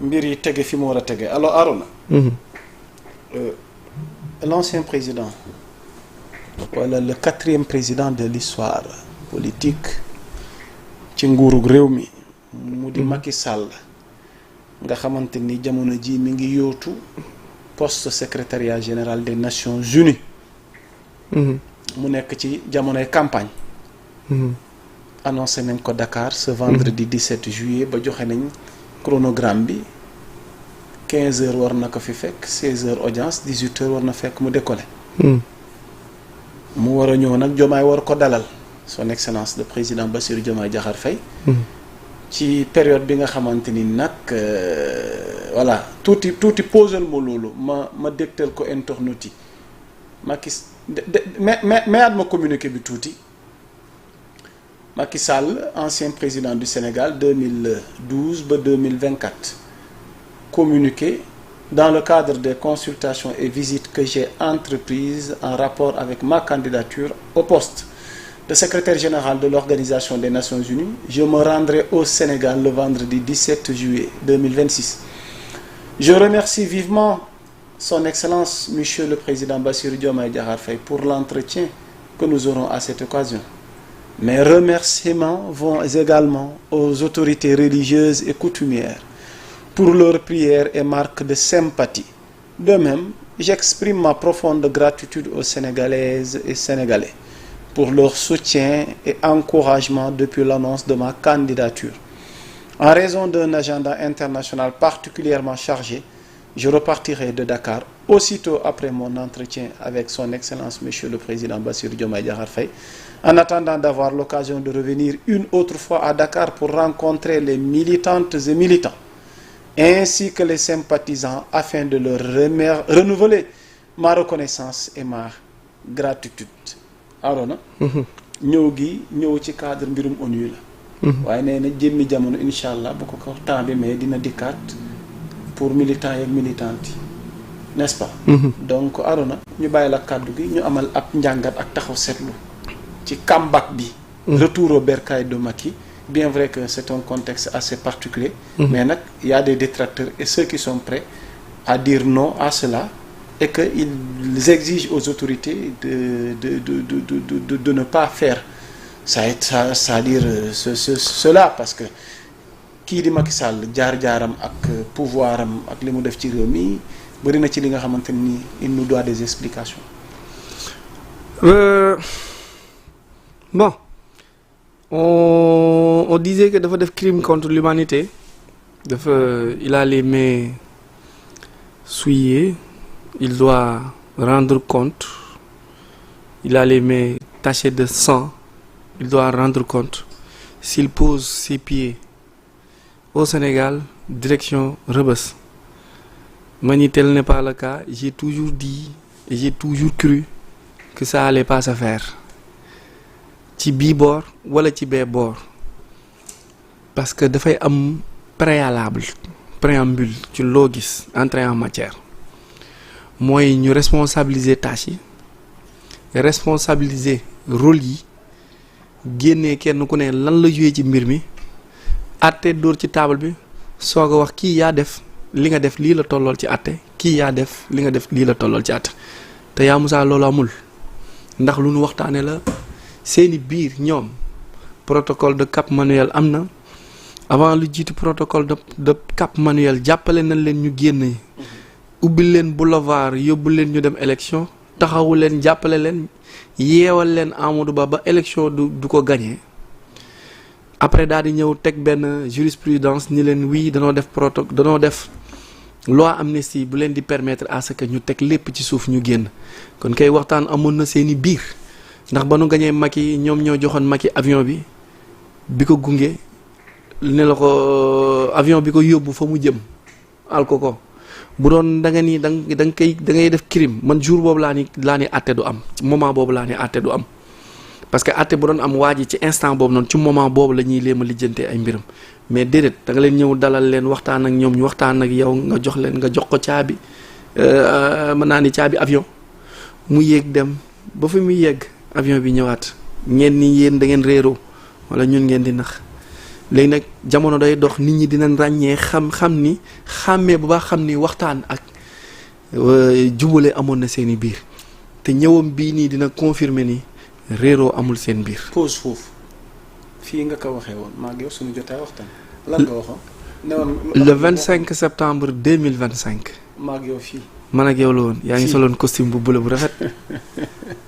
mbir yi tege fi mu war a tege alors Arona. L'ancien président wala le 4e président de l'histoire politique ci nguurug réew mi mu di Macky Sall nga xamante ni jamono ji mi ngi yootu poste secrétariat général des Nations Unies mu nekk ci jamonoy campagne annoncé nañ ko Dakar ce vendredi 17 juillet ba joxe nañ chronogramme bi 15 heures war na ko fi fekk 16 heures audience 18 heures war na fekk mu décoller mu war a ñëw nag Diomaye war ko dalal son excellence le président Bassirou Diomaye Diakhar Faye ci période bi nga xamante ni nag voilà tuuti posal ma loolu ma dégtal ko internautes yi Macky mais at ma communiqué bi tuuti Macky Sall ancien président du Sénégal 2012 ba 2024 communiqué dans le cadre des consultations et visites que j'ai entreprises en rapport avec ma candidature au poste de secrétaire général de l'Organisation des Nations Unies, je me rendrai au Sénégal le vendredi 17 juillet 2026. Je remercie vivement son Excellence, Monsieur le Président Bassirou Diomaye Diakhar Faye, pour l'entretien que nous aurons à cette occasion. Mes remerciements vont également aux autorités religieuses et coutumières pour leurs prières et marques de sympathie. De même, j'exprime ma profonde gratitude aux Sénégalaises et Sénégalais pour leur soutien et encouragement depuis l'annonce de ma candidature. En raison d'un agenda international particulièrement chargé, je repartirai de Dakar aussitôt après mon entretien avec son Excellence Monsieur le Président Bassirou Diomaye Diakhar Faye, en attendant d'avoir l'occasion de revenir une autre fois à Dakar pour rencontrer les militantes et militants, ainsi que les sympathisants afin de leur renouveler ma reconnaissance et ma gratitude. Arona ñëw gi ñëw ci cadre mbirum ONU la waaye nee na jëmmi jamono incha allah bu ko temps bi mais dina dikkaat pour militants et militantes yi n'est-ce pas donc Arona ñu bàyyi la kàddu gi ñu amal ab njàngat ak taxaw seetlu ci comeback bi retour au bercail de Macky, bien vrai que c'est un contexte assez particulier mais nag il y a des détracteurs et ceux qui sont prêts à dire non à cela et qu'ils exigent aux autorités de ne pas faire c'est-à-dire cela parce que kii di Macky Sall jaar-jaaram ak pouvoiram ak li mu def ci réew mi bëri na ci li nga xamante ni il nous doit des explications. Bon, on disait que dafa def crime contre l'humanité, il a les mains souillées. Il doit rendre compte. Il a les mains tachées de sang. Il doit rendre compte. S'il pose ses pieds au Sénégal, direction Rebeuss. Mais tel n'est pas le cas. J'ai toujours dit et j'ai toujours cru que ça allait pas se faire. Ci bii boor wala ci bee boor. Parce que dafay am préambule ci loo gis entrée en matière. Mooy ñu responsabiliser tâches yi responsabiliser rôle yi génnee kenn ku ne lan la joué ci mbir mi àtte dóor ci table bi soog a wax kii yaa def li nga def lii la tollool ci àtte kii yaa def li nga def lii la tollool ci àtte te yaa Moussa loolu amul ndax lu nu waxtaane la seeni biir ñoom protocole de Cap Manuel am na avant lu jiitu protocole de Cap Manuel jàppale nañ leen ñu génn ubbil leen boulevard yóbbu leen ñu dem élection taxawu leen jàppale leen yeewal leen Amadou Ba ba élection du ko gagné après daal di ñëw teg benn jurisprudence ni leen wii danoo def loi amnistie bu leen di permettre à ce que ñu teg lépp ci suuf ñu génn kon kay waxtaan amoon na seeni biir ndax ba nu gañee Macky ñoom ñoo joxoon Macky avion bi ko gunge ne la ko avion bi ko yóbbu fa mu jëm al ko bu doon da nga ni da ngay def crime man jour boobu laa ni àtte du am ci moment boobu laa ni àtte du am parce que àtte bu doon am waa ji ci instant boobu noonu ci moment boobu la ñuy léema lijjantee ay mbiram mais déedéet da nga leen ñëw dalal leen waxtaan ak ñoom ñu waxtaan ak yow nga jox ko caabi mën naa ni caabi avion mu yéeg dem ba fi muy yegg avion bi ñëwaat ñeen ni yéen da ngeen réeroo wala ñun ngeen di nax léegi nag jamono day dox nit ñi dinañ ràññee xam ni xàmmee bu baax xam ni waxtaan ak jubale amoon na seen i biir te ñëwam bii nii dina confirmer ni réeroo amul seen biir. pause foofu fii nga ko waxee woon maa ngi yow suñu jotaay waxtaan lan nga waxoon. ne woon le 25 septembre 2025. maa ngi yow fii. man ak yow la woon yaa ngi soloon costume bu bleu bu rafet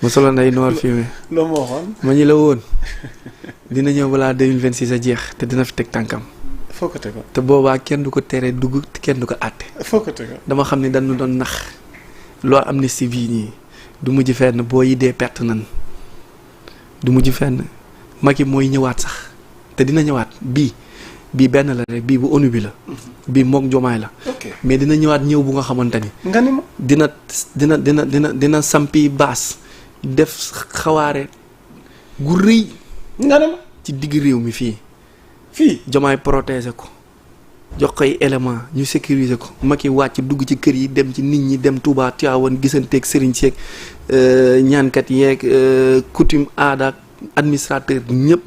ma soloon ay noir fumé. loo ma waxoon. ma ñi la woon dina ñëw balaa 2026 a jeex te dina fi teg tànkam. foo ko tegoon. te boobaa kenn du ko teree dugg te kenn du ko àtte. foo ko tegoon. dama xam ni dañu doon nax loo amnistie bii nii du mujj fenn boo yi dee perte nan du mujj fenn Macky mooy ñëwaat sax te dina ñëwaat bii benn la rek bii bu ONU bi la. bii mook Jomaay la. mais dina ñëwaat ñëw bu nga xamante ni. nga ni ma dina sampi baas def xawaare gu rëy. nga ni ma ci digg réew mi fii. Jomaay protéger ko jox koy élément ñu sécuriser ko Macky wàcc dugg ci kër yi dem ci nit ñi dem Touba Tivaouane gisanteeg sëriñ seeg ñaankat yeeg coutume aada administrateur ñëpp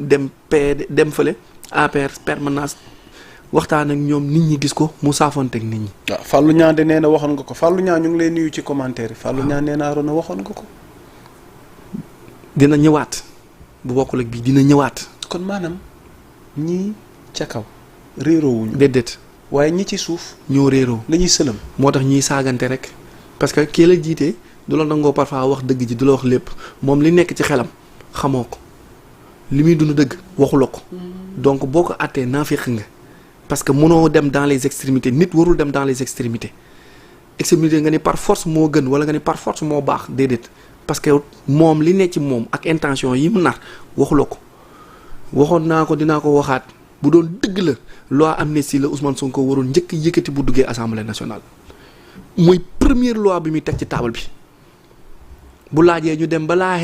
dem fële APR permanence waxtaan ak ñoom nit ñi gis ko mu saafoonteeg nit ñi. waaw Fallou Niang de nee na waxoon nga ko Fallou Niang ñu ngi lay nuyu ci commentaire yi Fallou Niang nee na Arona waxoon nga ko. dina ñëwaat bu bokkul ak bii dina ñëwaat. kon maanaam ñii ca kaw réeroowuñu. déedéet. waaye ñi ci suuf. ñoo réeroo la ñuy sëlam. moo tax ñuy saagante rek parce que kii la jiite du la nangoo parfois wax dëgg ji du la wax lépp moom li nekk ci xelam xamoo ko li muy dund dëgg waxula ko. donc boo ko àttee naafiq nga parce que mënoo dem dans les extrémités nit warul dem dans les extrémités nga ni par force moo gën wala nga ni par force moo baax déedéet parce que moom li nekk ci moom ak intention yi mu nar waxula ko waxoon naa ko dinaa ko waxaat bu doon dëgg la loi amnistie la Ousmane Sonko waroon njëkk yëkkati bu duggee assemblée nationale mooy première loi bi muy teg ci table bi bu laajee ñu dem balaa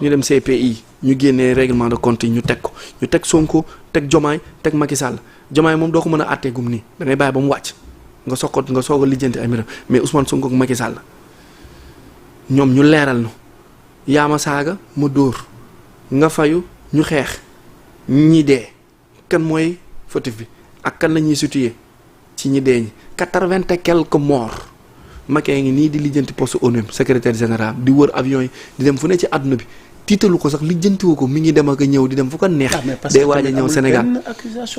ñu dem CPI ñu génnee règlement de compte yi ñu teg ko ñu teg Sonko teg Jomaay teg Macky Sall Jomaay moom doo ko mën a àttee gum nii da ngay bàyyi ba mu wàcc nga soog a lijjanti ay mbiram mais Ousmane Sonko ak Macky Sall ñoom ñu leeral nu yaa ma saaga ma dóor nga fayu ñu xeex ñi dee kan mooy fautif bi ak kan la ñuy situé ci ñi dee ñi 80 et quelques morts Macky ngi nii di lijjanti poste ONU secrétaire général di wër avion yi di dem fu ne ci àdduna bi tiitalu ko sax lijjantiwu ko mi ngi dem ak a ñëw di dem fu ko neex. day waaj a ñëw Sénégal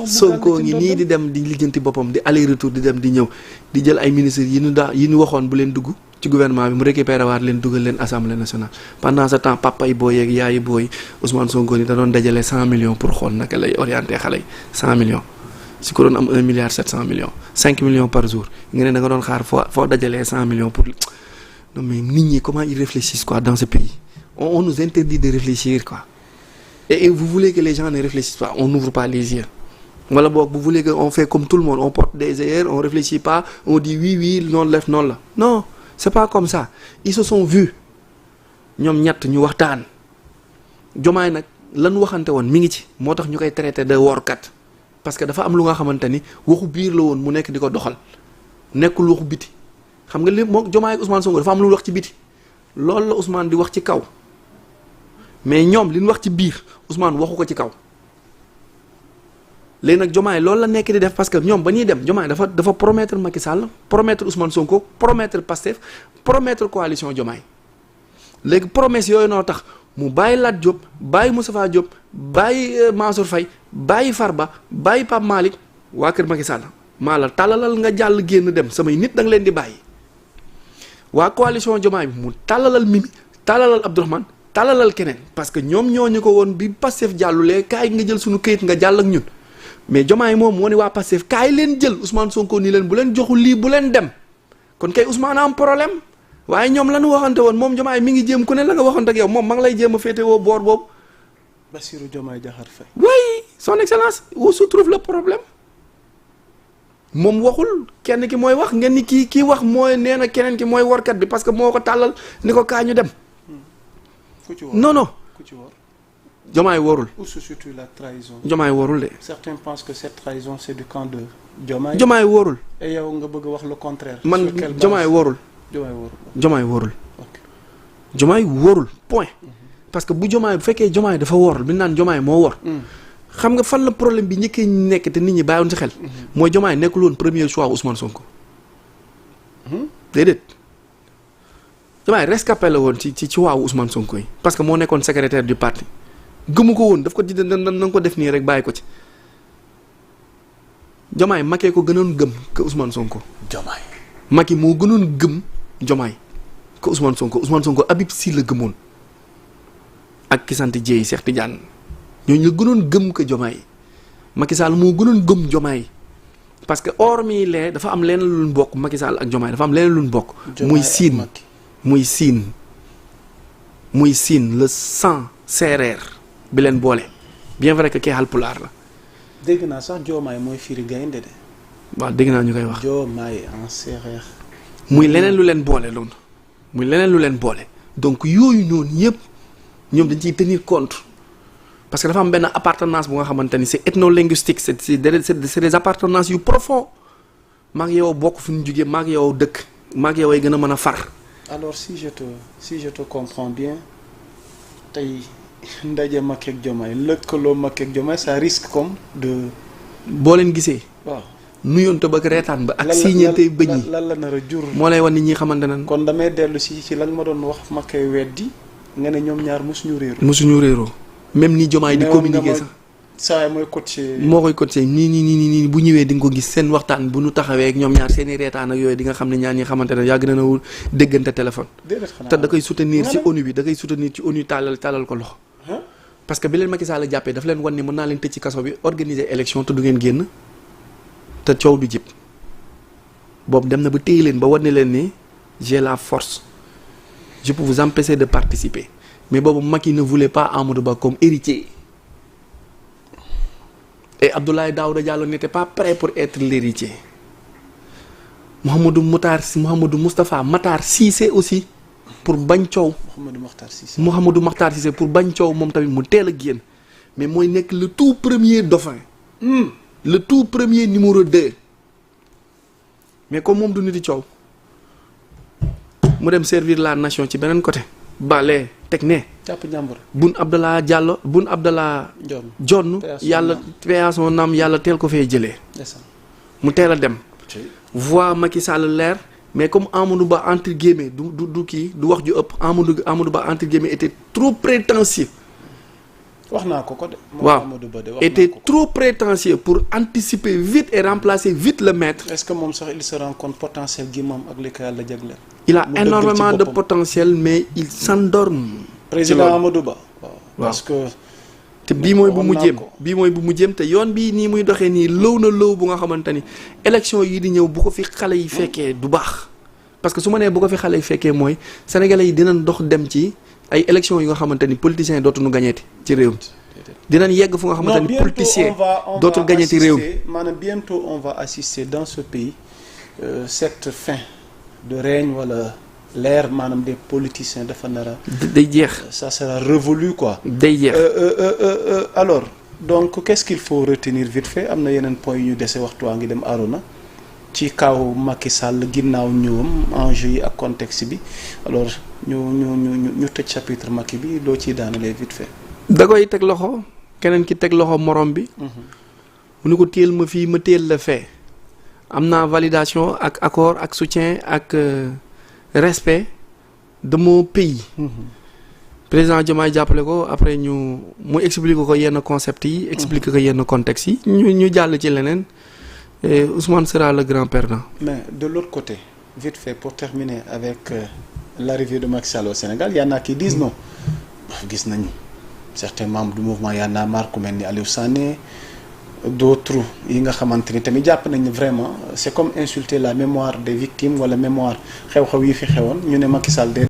Sonko ngi nii di dem di lijjanti boppam di aller retour di dem di ñëw di jël ay ministres yi ñu waxoon bu leen dugg ci gouvernement bi mu récupéré waat leen dugal leen assemblée nationale pendant ce temps papa yi booy yeeg yaayi booy Ousmane Sonko ni da doon dajale 100 millions pour xool naka lay orienté xale yi 100 millions. si ko doon am 1 milliard 700 millions 5 millions par jour nga ne da nga doon xaar foo dajalee 100 millions pour non mais nit ñi comment ils réfléchissent quoi dans ce pays on nous interdit de réfléchir quoi et vous voulez que les gens ne réfléchissent pas on n'ouvre pas les yeux wala boog vous voulez que on fait comme tout le monde on porte des œillères on réfléchit pas on dit oui noonu def noonu la non c'est pas comme ça ils se sont vus ñoom ñett ñu waxtaan Jomaay nag lan waxante woon mi ngi ci moo tax ñu koy traité de workat parce que dafa am lu nga xamante ni waxu biir la woon mu nekk di ko doxal nekkul waxu biti xam nga li moom Jomaay ak Ousmane Sonko dafa am lu wax ci biti loolu la Ousmane di wax ci kaw mais ñoom li ñu wax ci biir Ousmane waxu ko ci kaw léegi nag Jomaay loolu la nekk di def parce que ñoom ba ñuy dem Jomaay dafa promettre Macky Sall promettre Ousmane Sonko promettre Pastef promettre coalition Jomaay léegi promesse yooyu noo tax mu bàyyi Lat Diop bàyyi Moustapha Diop bàyyi Mansour Faye bàyyi Farba bàyyi Pape Malick waa kër Macky Sall maa la tàllalal nga jàll génn dem samay nit da nga leen di bàyyi waa coalition Jomaay bi mu tàllalal Mimi tàllalal Abdourahmane tàllalal keneen parce que ñoom ñooñu ko woon bi Pastef jàllulee kaay nga jël suñu këyit nga jàll ak ñun mais Jomaay moom moo ni waa Pastef kaay leen jël Ousmane Sonko ni leen bu leen joxul lii bu leen dem kon kay Ousmane am problème waaye ñoom la ñu waxante woon moom Jomaay mi ngi jéem ku ne la nga waxante ak yow moom ma ngi lay jéem a féetewoo boor boobu. Bassirou Diomaye Diakhar Faye. oui son excellence où se trouve le problème moom waxul kenn ki mooy wax ngeen ni kii wax mooy nee na keneen ki mooy warkat bi parce que moo ko tàllal ni ko kaa ñu dem. ku ci wor non ku ci wor. Jomaay warul. Où se situe la trahison? Jomaay warul de. Certains pensent que cette trahison c'est du camp de Jomaay. Jomaay warul. et yow nga bëgg wax le contraire. man Jomaay warul. Jomaay warul. ok Jomaay warul point. parce que bu Jomaay bu fekkee Jomaay dafa wor bi naan Jomaay moo wor. xam nga fan la problème bi njëkkee nekk te nit ñi bàyyiwoon ci xel. mooy Diomaye nekkul woon premier choix Ousmane Sonko. déedéet Diomaye rescapé la woon ci waawu Ousmane Sonko yi parce que moo nekkoon secrétaire du parti gëmu ko woon daf ko di na ko def nii rek bàyyi ko ci Diomaye Macky ko gënoon gëm que Ousmane Sonko. Diomaye Macky moo gënoon gëm Diomaye que Ousmane Sonko Habib Sy la gëmoon ak ki sant Dieye Cheikh Tidiane ñooñu la gënoon gëm que Diomaye Macky Sall moo gënoon gëm Diomaye parce que hormis lee dafa am leneen lu ñu bokk Macky Sall ak Diomaye dafa am leneen lu ñu bokk. muy siin le sang séeréer bi leen boole bien vrai que kii Haalpulaar la. dégg naa sax Diomaye mooy firi gaynde de. waaw dégg naa ñu koy wax. Diomaye en séeréer. muy leneen lu leen boole loolu muy leneen lu leen boole donc yooyu noonu yëpp ñoom dañ ciy tenir compte parce que dafa am benn appartenance bu nga xamante ni c'est ethno-linguistique c'est des appartenances yu profond maa ngi yow bokk fu ñu jugee maa ngi yow dëkk maa ngi yow ay gën a mën a far. alors si je te comprends bien tey ndaje Macky ak Diomaye lëkkaloo Macky ak Diomaye ça risque comme de. boo leen gisee. waaw nuyoonte ba ak reetaan ba. ak siñeentey bëñ yi lan la nar a jur. moo lay wan nit ñi xamante ne. kon damay dellu ci lan ma doon wax Macky weddi nga ne ñoom ñaar mosuñu réeroo. même ni Diomaye di communiquer sax. saa mooy coaché. moo koy coaché nii bu ñëwee di nga ko gis seen waxtaan bu nu taxawee ak ñoom ñaar seen i reetaan ak yooyu di nga xam ne ñaar ñi xamante ne yàgg na déggante téléphone. te da koy soutenir ci ONU bi da koy soutenir ci ONU tàllal ko loxo. parce que bi leen Macky Sall jàppee daf leen wan ni mën naa leen tëj ci kaso bi organiser élection te du ngeen génn te coow du jib boobu dem na ba téye leen ba wan ne leen ni j'ai la force je peux vous empêcher de participer mais boobu Macky ne voulait pas Amadou Ba comme héritier. Et Abdoulaye Daouda Diallo n'était pas prêt pour être l'héritier. Mouhamadou Moustapha Matar Cissé aussi pour bañ coow. Mouhamadou Makhtar Cissé pour bañ coow moom tamit mu teel a génn mais mooy nekk le tout premier dauphin. Le tout premier numéro 2. mais comme moom du nit di coow mu dem servir la nation ci beneen côté. Bale teg ne. jàpp jàmbur. Boun Abdallah Diallo Boun Abdallah Dionne yàlla péason naam yàlla teel ko fee jëlee. mu teel a dem. voix Macky Sall leer mais comme Amadou Ba entre guillemets du kii du wax ju ëpp Amadou Ba entre guillemets était trop prétentieux. wax naa ko de. waaw était trop prétentieux pour anticiper vite et remplacer vite le maître. est-ce que moom sax il se rend compte potentiel gi moom ak li ko yàlla jagleel. il a énormément de potentiel mais il s'endorme. président Amadou Ba. parce que. te bii mooy bu mujjeem te yoon bii nii muy doxee nii lëw na lëw bu nga xamante ni élection yi di ñëw bu ko fi xale yi fekkee du baax. parce que su ma nee bu ko fi xale yi fekkee mooy sénégalais yi dinañ dox dem ci ay élections yi nga xamante ni politiciens dootuñu gañeeti ci réew mi. dinañ yegg fu nga xamante ni politicien dootul gañeeti réew mi. maanaam bientôt on va assister dans ce pays cette fin de règne wala. l'ère maanaam des politiciens dafa nar a. day jeex. ça sera révolu quoi. day jeex. alors donc qu'est-ce qu'il faut retenir vite fait am na yeneen point yu ñu dese waxtu waa ngi dem Arona ci kaw Macky Sall ginnaaw ñëwam enjeu yi ak contexte bi alors ñu tëj chapitre Macky bi loo ciy daanalee vite fait. da koy teg loxo keneen ki teg loxo morom bi. mu ni ko téel ma fii ma téel la fee am naa validation ak accord ak soutien ak. respect de mon pays. président Diomaye jàppale ko après mu expliquer ko yenn concepts yi. expliquer ko yenn contextes yi. ñu jàll ci leneen Ousmane sera le grand perdant. mais de l'autre côté vite fait pour terminer avec l'arrivée de Macky Sall au Sénégal y en a qui disent non gis nañu certains membres du mouvement Y en a marre ku mel ni Aliou Sané d'autres yi nga xamante ni tamit jàpp nañ ne vraiment c'est comme insulter la mémoire des victimes wala mémoire xew-xew yi fi xewoon ñu ne Macky Sall